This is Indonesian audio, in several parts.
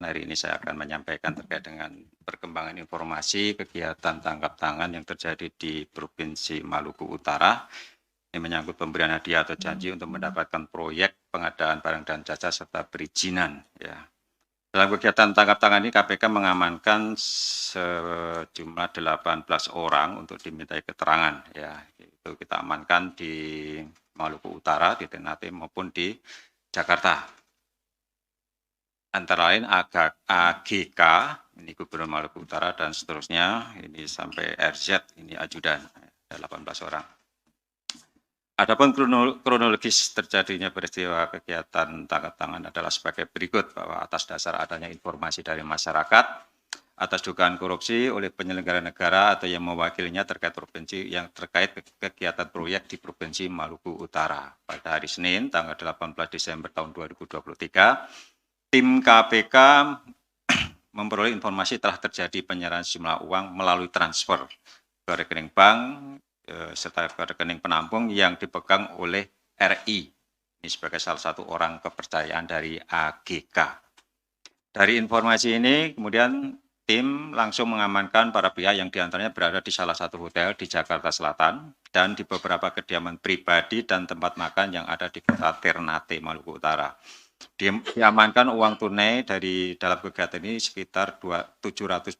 hari ini saya akan menyampaikan terkait dengan perkembangan informasi kegiatan tangkap tangan yang terjadi di Provinsi Maluku Utara. Ini menyangkut pemberian hadiah atau janji untuk mendapatkan proyek pengadaan barang dan jasa serta perizinan. Ya. Dalam kegiatan tangkap tangan ini KPK mengamankan sejumlah 18 orang untuk dimintai keterangan. Ya, itu kita amankan di Maluku Utara, di Ternate maupun di Jakarta. Antara lain AGK, ini Gubernur Maluku Utara dan seterusnya, ini sampai RZ, ini ajudan, ada 18 orang. Adapun kronologis terjadinya peristiwa kegiatan tangkap tangan adalah sebagai berikut, bahwa atas dasar adanya informasi dari masyarakat atas dugaan korupsi oleh penyelenggara negara atau yang mewakilinya terkait provinsi yang terkait kegiatan proyek di Provinsi Maluku Utara. Pada hari Senin, tanggal 18 Desember tahun 2023, tim KPK memperoleh informasi telah terjadi penyerahan sejumlah uang melalui transfer ke rekening bank serta ke rekening penampung yang dipegang oleh RI. Ini sebagai salah satu orang kepercayaan dari AGK. Dari informasi ini kemudian tim langsung mengamankan para pihak yang diantaranya berada di salah satu hotel di Jakarta Selatan dan di beberapa kediaman pribadi dan tempat makan yang ada di kota Ternate, Maluku Utara. Diamankan uang tunai dari dalam kegiatan ini sekitar 725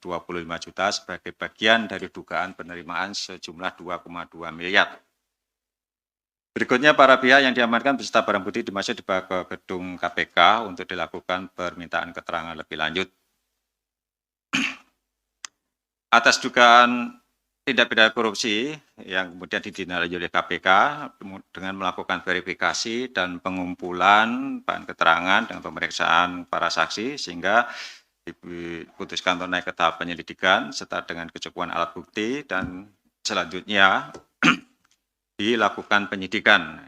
juta sebagai bagian dari dugaan penerimaan sejumlah 2,2 miliar. Berikutnya para pihak yang diamankan beserta barang bukti dimasuk dibawa ke gedung KPK untuk dilakukan permintaan keterangan lebih lanjut. Atas dugaan tindak pidana korupsi yang kemudian ditindaklanjuti oleh KPK dengan melakukan verifikasi dan pengumpulan bahan keterangan dengan pemeriksaan para saksi sehingga diputuskan untuk naik ke tahap penyelidikan serta dengan kecukupan alat bukti dan selanjutnya dilakukan penyidikan.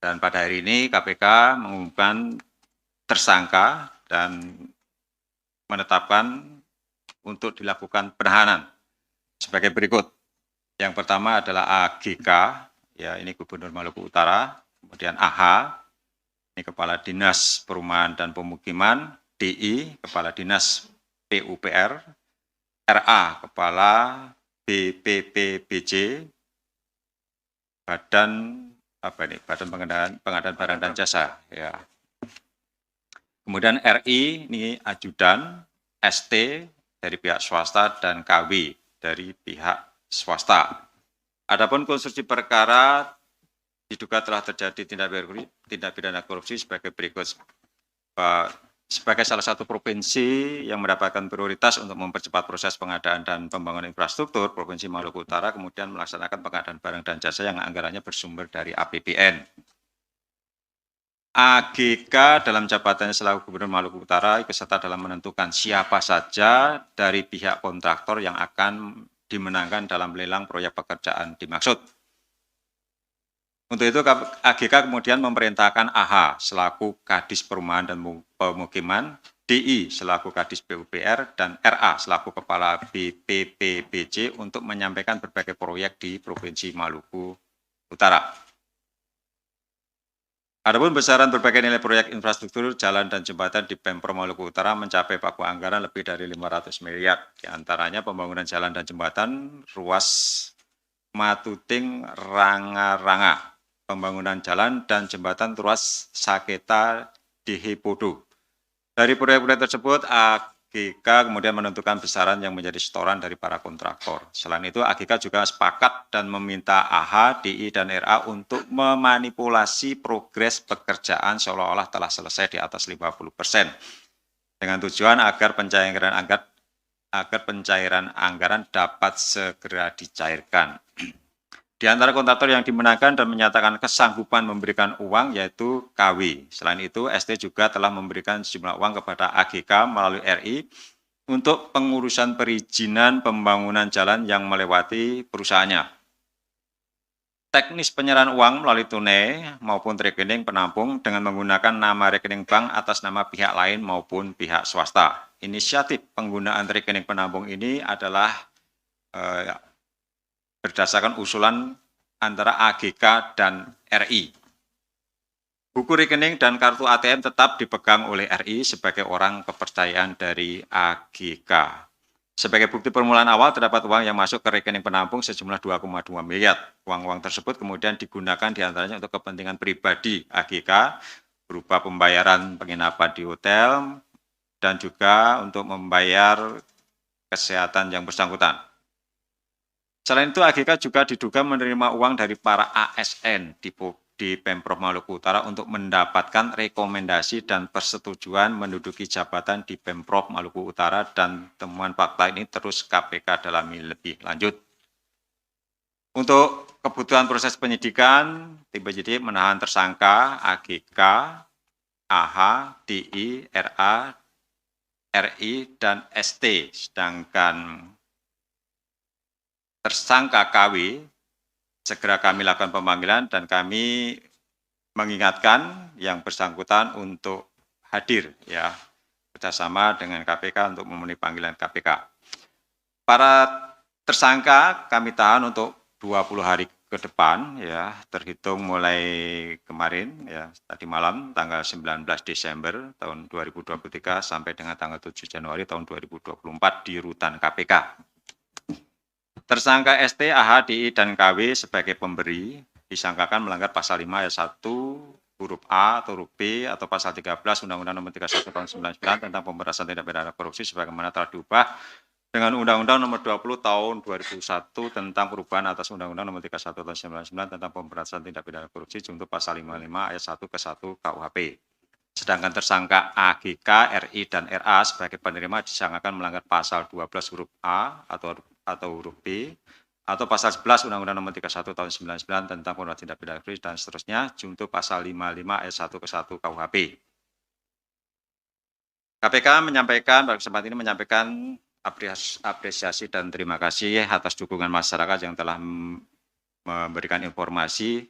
Dan pada hari ini KPK mengumumkan tersangka dan menetapkan untuk dilakukan penahanan sebagai berikut. Yang pertama adalah AGK, ya ini Gubernur Maluku Utara, kemudian AH, ini Kepala Dinas Perumahan dan Pemukiman, DI, Kepala Dinas PUPR, RA, Kepala BPPBJ, Badan Pengadaan Barang dan Jasa, ya. Kemudian RI ini ajudan, ST dari pihak swasta dan KW dari pihak swasta. Adapun konstruksi perkara diduga telah terjadi tindak pidana korupsi sebagai berikut. Sebagai salah satu provinsi yang mendapatkan prioritas untuk mempercepat proses pengadaan dan pembangunan infrastruktur, Provinsi Maluku Utara kemudian melaksanakan pengadaan barang dan jasa yang anggarannya bersumber dari APBN. AGK dalam jabatannya selaku Gubernur Maluku Utara ikut serta dalam menentukan siapa saja dari pihak kontraktor yang akan dimenangkan dalam lelang proyek pekerjaan dimaksud. Untuk itu AGK kemudian memerintahkan AH selaku Kadis Perumahan dan Pemukiman, DI selaku Kadis PUPR, dan RA selaku Kepala BPPBJ untuk menyampaikan berbagai proyek di Provinsi Maluku Utara. Adapun besaran berbagai nilai proyek infrastruktur jalan dan jembatan di Pemprov Maluku Utara mencapai paku anggaran lebih dari 500 miliar. Di antaranya pembangunan jalan dan jembatan ruas Matuting Ranga-Ranga, pembangunan jalan dan jembatan ruas Saketa Dihipodo. Dari proyek-proyek tersebut, AGK kemudian menentukan besaran yang menjadi setoran dari para kontraktor. Selain itu, AGK juga sepakat dan meminta AH, DI, dan RA untuk memanipulasi progres pekerjaan seolah-olah telah selesai di atas 50%. Dengan tujuan agar pencairan anggaran dapat segera dicairkan. Di antara kontraktor yang dimenangkan dan menyatakan kesanggupan memberikan uang yaitu KW. Selain itu, ST juga telah memberikan sejumlah uang kepada AGK melalui RI untuk pengurusan perizinan pembangunan jalan yang melewati perusahaannya. Teknis penyerahan uang melalui tunai maupun rekening penampung dengan menggunakan nama rekening bank atas nama pihak lain maupun pihak swasta. Inisiatif penggunaan rekening penampung ini adalah berdasarkan usulan antara AGK dan RI. Buku rekening dan kartu ATM tetap dipegang oleh RI sebagai orang kepercayaan dari AGK. Sebagai bukti permulaan awal terdapat uang yang masuk ke rekening penampung sejumlah 2,2 miliar. Uang-uang tersebut kemudian digunakan diantaranya untuk kepentingan pribadi AGK berupa pembayaran penginapan di hotel dan juga untuk membayar kesehatan yang bersangkutan. Selain itu AGK juga diduga menerima uang dari para ASN di Pemprov Maluku Utara untuk mendapatkan rekomendasi dan persetujuan menduduki jabatan di Pemprov Maluku Utara dan temuan fakta ini terus KPK dalami lebih lanjut. Untuk kebutuhan proses penyidikan, tim penyidik menahan tersangka AGK, AH, DI, RA, RI, dan ST, sedangkan tersangka KW segera kami lakukan pemanggilan dan kami mengingatkan yang bersangkutan untuk hadir ya bersama dengan KPK untuk memenuhi panggilan KPK. Para tersangka kami tahan untuk 20 hari ke depan ya terhitung mulai kemarin ya tadi malam tanggal 19 Desember tahun 2023 sampai dengan tanggal 7 Januari tahun 2024 di rutan KPK. Tersangka ST, AH, DI, dan KW sebagai pemberi disangkakan melanggar pasal 5 ayat 1 huruf A atau huruf B atau pasal 13 Undang-Undang Nomor 31 Tahun 99 tentang pemberantasan tindak pidana korupsi sebagaimana telah diubah dengan Undang-Undang Nomor 20 Tahun 2001 tentang perubahan atas Undang-Undang Nomor 31 Tahun 99 tentang pemberantasan tindak pidana korupsi junto pasal 55 ayat 1 ke 1 KUHP. Sedangkan tersangka AGK, RI, dan RA sebagai penerima disangkakan melanggar pasal 12 huruf A atau huruf B atau pasal 11 Undang-Undang Nomor 31 Tahun 99 tentang pemberantasan tindak pidana korupsi dan seterusnya junto pasal 55 ayat 1 ke 1 KUHP. KPK menyampaikan pada kesempatan ini menyampaikan apresiasi dan terima kasih atas dukungan masyarakat yang telah memberikan informasi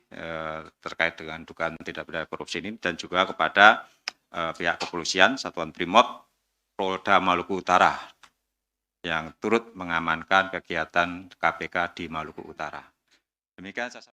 terkait dengan dugaan tindak pidana korupsi ini dan juga kepada pihak kepolisian Satuan Brimob Polda Maluku Utara yang turut mengamankan kegiatan KPK di Maluku Utara. Demikian saya